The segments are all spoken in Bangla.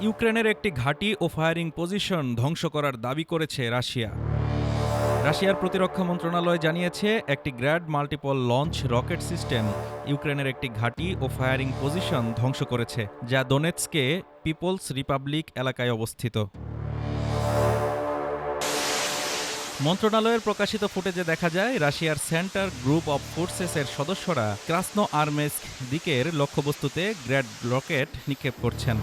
ইউক্রেনের একটি ঘাঁটি ও ফায়ারিং পজিশন ধ্বংস করার দাবি করেছে রাশিয়া। রাশিয়ার প্রতিরক্ষা মন্ত্রণালয় জানিয়েছে, একটি grad multiple launch rocket system ইউক্রেনের একটি ঘাঁটি ও ফায়ারিং পজিশন ধ্বংস করেছে, যা দোনেৎস্কে পিপলস রিপাবলিক এলাকায় অবস্থিত। মন্ত্রণালয়ের প্রকাশিত ফুটেজে দেখা যায়, রাশিয়ার সেন্টার গ্রুপ অব ফোর্সেসের সদস্যরা ক্রাসনো আর্মেস্ক দিকের লক্ষ্যবস্তুতে গ্র্যাড রকেট নিক্ষেপ করছেন।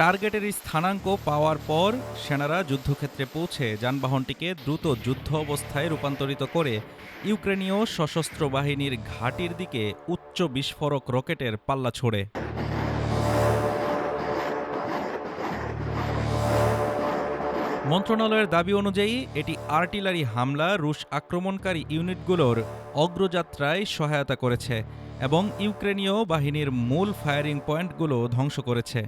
টার্গেটের স্থানাঙ্ক পাওয়ার পর সেনারা যুদ্ধক্ষেত্রে পৌঁছে যানবাহনটিকে দ্রুত যুদ্ধ অবস্থায় রূপান্তরিত করে ইউক্রেনীয় সশস্ত্র বাহিনীর ঘাঁটির দিকে উচ্চ বিস্ফোরক রকেটের পাল্লা ছোড়ে। মন্ত্রণালয়ের দাবি অনুযায়ী এটি আর্টিলারি হামলা রুশ আক্রমণকারী ইউনিটগুলোর অগ্রযাত্রায় সহায়তা করেছে এবং ইউক্রেনীয় বাহিনীর মূল ফায়ারিং পয়েন্টগুলো ধ্বংস করেছে।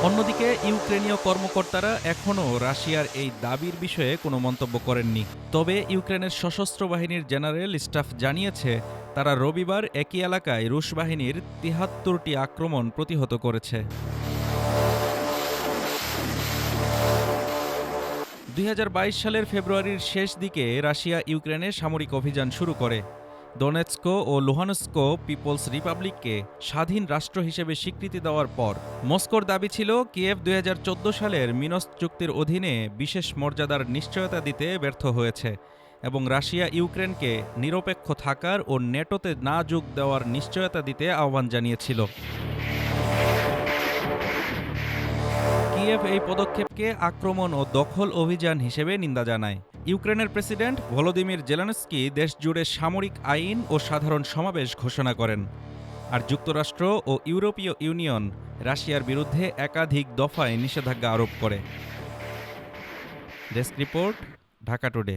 অন্যদিকে ইউক্রেনীয় কর্মকর্তারা এখনও রাশিয়ার এই দাবির বিষয়ে কোনো মন্তব্য করেননি। তবে ইউক্রেনের সশস্ত্র বাহিনীর জেনারেল স্টাফ জানিয়েছে, তারা রবিবার একই এলাকায় রুশ বাহিনীর ৭৩টি আক্রমণ প্রতিহত করেছে। ২০২২ সালের ফেব্রুয়ারির শেষ দিকে রাশিয়া ইউক্রেনে সামরিক অভিযান শুরু করে। দোনেৎস্ক ও লুহানস্ক পিপলস রিপাবলিককে স্বাধীন রাষ্ট্র হিসেবে স্বীকৃতি দেওয়ার পর মস্কোর দাবি ছিল, কিয়েভ ২০১৪ সালের মিনস্ক চুক্তির অধীনে বিশেষ মর্যাদার নিশ্চয়তা দিতে ব্যর্থ হয়েছে এবং রাশিয়া ইউক্রেনকে নিরপেক্ষ থাকার ও নেটোতে না যোগ দেওয়ার নিশ্চয়তা দিতে আহ্বান জানিয়েছিল। কিয়েভ এই পদক্ষেপকে আক্রমণ ও দখল অভিযান হিসেবে নিন্দা জানায়। ইউক্রেনের প্রেসিডেন্ট ভলোদিমির জেলেনস্কি দেশজুড়ে সামরিক আইন ও সাধারণ সমাবেশ ঘোষণা করেন, আর যুক্তরাষ্ট্র ও ইউরোপীয় ইউনিয়ন রাশিয়ার বিরুদ্ধে একাধিক দফায় নিষেধাজ্ঞা আরোপ করে। Desk report, Dhaka today.